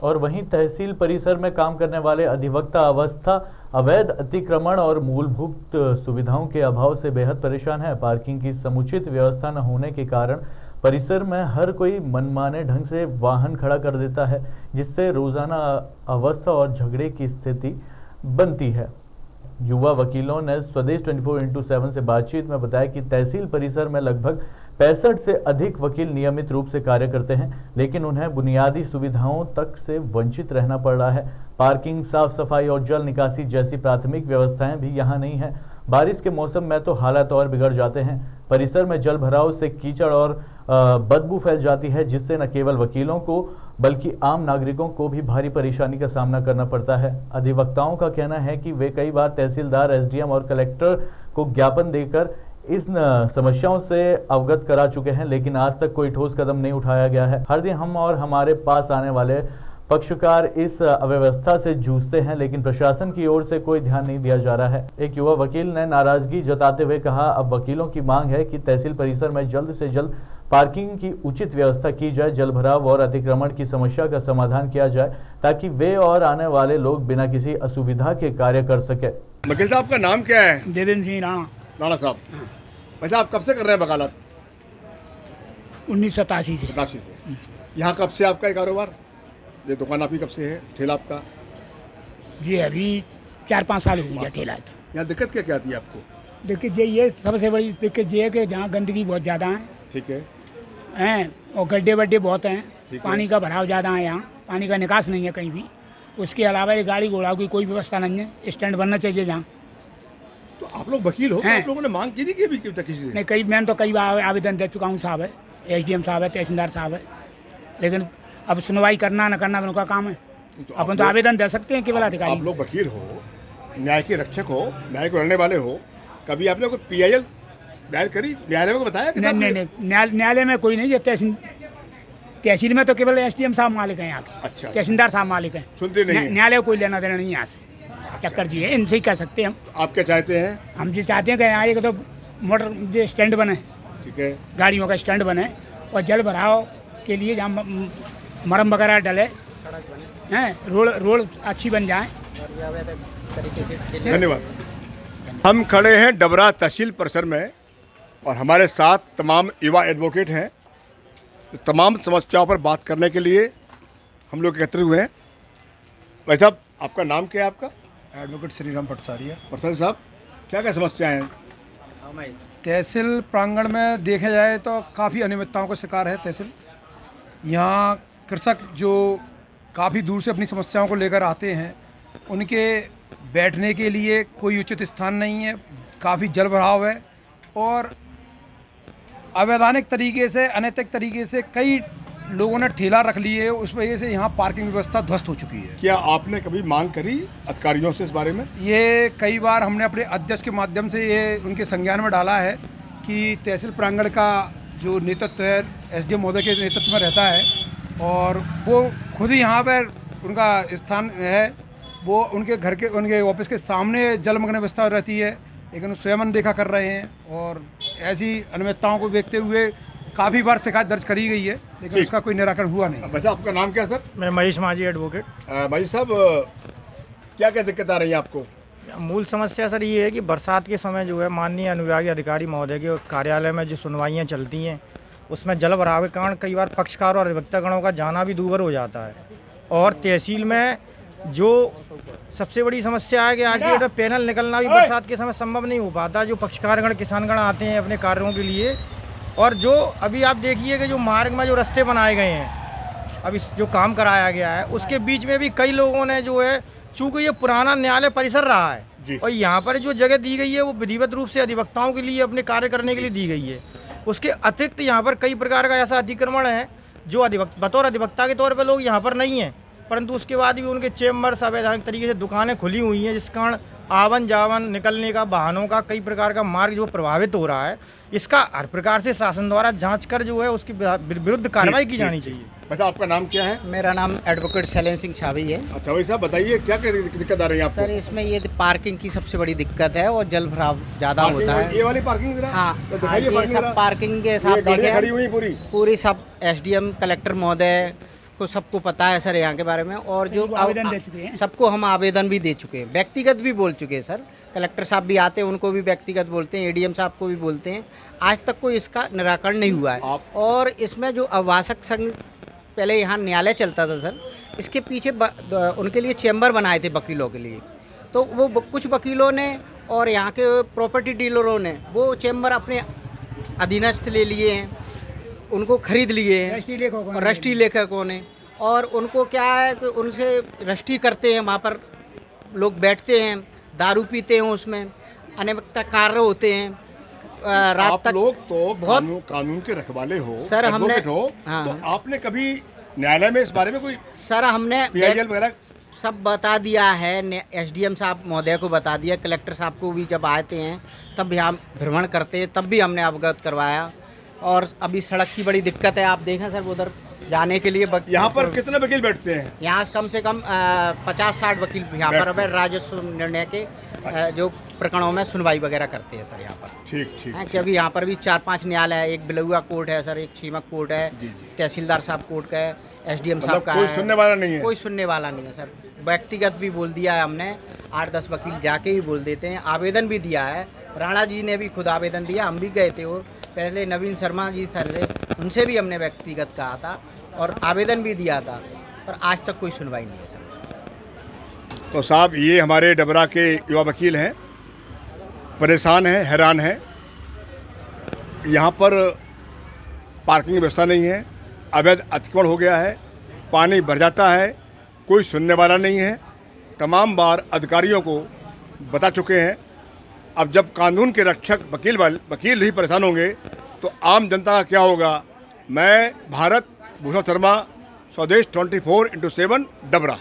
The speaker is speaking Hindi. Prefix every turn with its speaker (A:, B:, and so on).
A: और वहीं तहसील परिसर में काम करने वाले अधिवक्ता अवस्था अवैध अतिक्रमण और मूलभूत सुविधाओं के अभाव से बेहद परेशान है। पार्किंग की समुचित व्यवस्था न होने के कारण परिसर में हर कोई मनमाने ढंग से वाहन खड़ा कर देता है, जिससे रोजाना अवस्था और झगड़े की स्थिति बनती है। युवा वकीलों ने स्वदेश 24x7 से बातचीत में बताया कि तहसील परिसर में लगभग 65 से अधिक वकील नियमित रूप से कार्य करते हैं, लेकिन उन्हें बुनियादी सुविधाओं तक से वंचित रहना पड़ रहा है। पार्किंग, साफ सफाई और जल निकासी जैसी प्राथमिक व्यवस्थाएं भी यहां नहीं है। बारिश के मौसम में तो हालात और बिगड़ जाते हैं। परिसर में जल भराव से कीचड़ और बदबू फैल जाती है, जिससे न केवल वकीलों को बल्कि आम नागरिकों को भी भारी परेशानी का सामना करना पड़ता है। अधिवक्ताओं का कहना है कि वे कई बार तहसीलदार, एसडीएम और कलेक्टर को ज्ञापन देकर इस समस्याओं से अवगत करा चुके हैं, लेकिन आज तक कोई ठोस कदम नहीं उठाया गया है। हर दिन हम और हमारे पास आने वाले पक्षकार इस अव्यवस्था से जूझते हैं, लेकिन प्रशासन की ओर से कोई ध्यान नहीं दिया जा रहा है। एक युवा वकील ने नाराजगी जताते हुए कहा, अब वकीलों की मांग है कि तहसील परिसर में जल्द से जल्द पार्किंग की उचित व्यवस्था की जाए, जल भराव और अतिक्रमण की समस्या का समाधान किया जाए, ताकि वे और आने वाले लोग बिना किसी असुविधा के कार्य कर सके।
B: वकील साहब, आपका नाम क्या है?
C: देवेंद्र सिंह
B: राणा साहब। भाई साहब, कब से कर रहे हैं वकालत?
C: 1987 से।
B: 87 से। यहाँ कब से आपका कारोबार? ये दुकान आपकी कब से है? ठेला आपका?
C: जी अभी 4-5 साल हो गया ठेला।
B: यहाँ दिक्कत क्या क्या आती है आपको?
C: दिक्कत ये सबसे बड़ी दिक्कत ये है कि जहाँ गंदगी बहुत ज़्यादा है।
B: ठीक है।
C: हैं और गड्ढे वड्ढे बहुत हैं।
B: ठीक है।
C: पानी का भराव ज़्यादा है, यहाँ पानी का निकास नहीं है कहीं भी। उसके अलावा ये गाड़ी घोड़ा की कोई व्यवस्था नहीं है। स्टैंड बनना चाहिए जहाँ।
B: तो आप लोग वकील हो, तो आप लोगों ने मांग की थी कि अभी किसी से?
C: नहीं, मैंने तो कई बार आवेदन दे चुका हूँ साहब है, एसडीएम साहब है, तहसीलदार साहब है, लेकिन अब सुनवाई करना न करना उनका काम है।
B: तो
C: अपन तो आवेदन दे सकते हैं केवल अधिकारी।
B: आप लोग वकील हो, न्याय के रक्षक हो, न्याय को लड़ने वाले हो, कभी आपने कोई PIL दायर करी? न्यायालय में बताया?
C: नहीं, न्यायालय में कोई नहीं है। तहसील में तो केवल एसडीएम साहब मालिक हैं यहाँ के।
B: अच्छा।
C: तहसीलदार साहब मालिक हैं।
B: सुनते नहीं है।
C: न्यायालय को कोई लेना देना नहीं है यहाँ से। चक्कर जी है, इनसे ही कह सकते हैं हम।
B: तो आप क्या चाहते हैं?
C: हम जी चाहते हैं कि यहाँ एक तो मोटर जो स्टैंड बने,
B: ठीक है,
C: गाड़ियों का स्टैंड बने, और जल भराव के लिए जहाँ मरम वगैरह डले हैं, रोड अच्छी बन जाए।
B: धन्यवाद। हम खड़े हैं डबरा तहसील परिसर में और हमारे साथ तमाम युवा एडवोकेट हैं। तो तमाम समस्याओं पर बात करने के लिए हम लोग एकत्रित हुए हैं। भाई साहब, आपका नाम क्या है? आपका?
D: एडवोकेट श्रीराम पटसारिया।
B: पटसारी साहब, क्या क्या समस्याएं हैं?
D: तहसील प्रांगण में देखा जाए तो काफ़ी अनियमितताओं का शिकार है तहसील। यहाँ कृषक जो काफ़ी दूर से अपनी समस्याओं को लेकर आते हैं, उनके बैठने के लिए कोई उचित स्थान नहीं है, काफ़ी जल भराव है और अवैधानिक तरीके से, अनैतिक तरीके से कई लोगों ने ठेला रख लिए है। उस वजह से यहाँ पार्किंग व्यवस्था ध्वस्त हो चुकी है।
B: क्या आपने कभी मांग करी अधिकारियों से इस बारे में?
D: ये कई बार हमने अपने अध्यक्ष के माध्यम से ये उनके संज्ञान में डाला है कि तहसील प्रांगण का जो नेतृत्व है एसडीएम महोदय के नेतृत्व में रहता है और वो खुद ही यहाँ पर उनका स्थान है, वो उनके घर के, उनके ऑफिस के सामने जलमग्न व्यवस्था रहती है, लेकिन स्वयं अनदेखा कर रहे हैं और ऐसी अनियमितताओं को देखते हुए काफ़ी बार शिकायत दर्ज करी गई है, लेकिन उसका कोई निराकरण हुआ नहीं।
B: वैसे आपका नाम क्या है सर?
E: मैं महेश माझी, एडवोकेट।
B: महेश साहब, क्या क्या दिक्कत आ रही है आपको?
E: मूल समस्या सर ये है कि बरसात के समय जो है माननीय अनुविभागीय अधिकारी महोदय के कार्यालय में जो सुनवाइयाँ चलती हैं, उसमें जल भराव के कारण कई बार पक्षकार और अधिवक्तागणों का जाना भी दूभर हो जाता है। और तहसील में जो सबसे बड़ी समस्या है कि आज की डेट में पैनल निकलना भी बरसात के समय संभव नहीं हो पाता। जो पक्षकारगण, किसानगण आते हैं अपने कार्यों के लिए, और जो अभी आप देखिए कि जो मार्ग में जो रास्ते बनाए गए हैं, अभी जो काम कराया गया है, उसके बीच में भी कई लोगों ने जो है, चूँकि ये पुराना न्यायालय परिसर रहा है और यहाँ पर जो जगह दी गई है वो विधिवत रूप से अधिवक्ताओं के लिए अपने कार्य करने के लिए दी गई है। उसके अतिरिक्त यहाँ पर कई प्रकार का ऐसा अतिक्रमण है जो बतौर अधिवक्ता के तौर पर लोग यहाँ पर नहीं हैं, परंतु उसके बाद भी उनके चेम्बर्स अवैधानिक तरीके से दुकानें खुली हुई हैं, जिस कारण आवन जावन निकलने का, वाहनों का कई प्रकार का मार्ग जो प्रभावित हो रहा है। इसका हर प्रकार से शासन द्वारा जांच कर जो है उसकी विरुद्ध कार्रवाई की जानी चाहिए।
B: वैसे आपका नाम क्या है?
F: मेरा नाम एडवोकेट शैलेंद्र सिंह छावी है।
B: अच्छा भाई साहब, बताइए क्या क्या दिक्कत आ रही है आपको?
F: सर, इसमें ये पार्किंग की सबसे बड़ी दिक्कत है और जल भराव ज़्यादा होता है।
B: ये वाली पार्किंग?
F: हाँ, ये सब पार्किंग के साथ
B: खड़ी हुई पूरी
F: सब एसडीएम, कलेक्टर महोदय आपको सबको पता है सर यहाँ के बारे में। और जो
C: आवेदन दे चुके हैं।
F: सबको हम आवेदन भी दे चुके हैं, व्यक्तिगत भी बोल चुके हैं सर। कलेक्टर साहब भी आते हैं, उनको भी व्यक्तिगत बोलते हैं, एडीएम साहब को भी बोलते हैं। आज तक कोई इसका निराकरण नहीं हुआ है। और इसमें जो आवासक संघ पहले यहाँ न्यायालय चलता था सर, इसके पीछे उनके लिए चैम्बर बनाए थे वकीलों के लिए। तो वो कुछ वकीलों ने और यहाँ के प्रॉपर्टी डीलरों ने वो चैम्बर अपने अधीनस्थ ले लिए हैं, उनको खरीद लिए हैं राष्ट्रीय लेखकों ने। और उनको क्या है कि उनसे रजिस्ट्री करते हैं, वहाँ पर लोग बैठते हैं, दारू पीते हैं, उसमें अनियमितता कार्य होते हैं। रात
B: आप
F: तक
B: लोग तो
F: बहुत
B: कानून के रखवाले हो
F: सर, हमने
B: advocate हो,
F: हाँ,
B: तो आपने कभी न्यायालय में इस बारे में कोई
F: सर हमने
B: PIL वगैरह
F: सब बता दिया है, एसडीएम साहब महोदय को बता दिया, कलेक्टर साहब को भी जब आते हैं तब यहाँ भ्रमण करते हैं, तब भी हमने अवगत करवाया। और अभी सड़क की बड़ी दिक्कत है, आप देखें सर उधर जाने के लिए
B: यहाँ पर कितने वकील बैठते हैं?
F: यहाँ कम से कम 50-60 वकील यहाँ पर अब राजस्व निर्णय के जो प्रकरणों में सुनवाई वगैरह करते हैं सर यहाँ पर।
B: ठीक
F: क्योंकि यहाँ पर भी 4-5 न्यायालय है, एक बिलुआ कोर्ट है सर, एक छीमक कोर्ट है, तहसीलदार साहब कोर्ट का है, एसडीएम साहब का
B: कोई
F: है।
B: सुनने वाला नहीं है?
F: कोई सुनने वाला नहीं है सर। व्यक्तिगत भी बोल दिया है हमने, 8-10 वकील जाके ही बोल देते हैं। आवेदन भी दिया है, राणा जी ने भी खुद आवेदन दिया, हम भी गए थे। और पहले नवीन शर्मा जी सर थे, उनसे भी हमने व्यक्तिगत कहा था और आवेदन भी दिया था, पर आज तक कोई सुनवाई नहीं है सर।
B: तो साहब, ये हमारे डबरा के युवा वकील हैं, परेशान हैं, हैरान हैं। यहाँ पर पार्किंग की व्यवस्था नहीं है, अवैध अतिक्रमण हो गया है, पानी भर जाता है, कोई सुनने वाला नहीं है। तमाम बार अधिकारियों को बता चुके हैं। अब जब कानून के रक्षक वकील ही परेशान होंगे तो आम जनता का क्या होगा? मैं भारत भूषण शर्मा, स्वदेश 24x7 डबरा।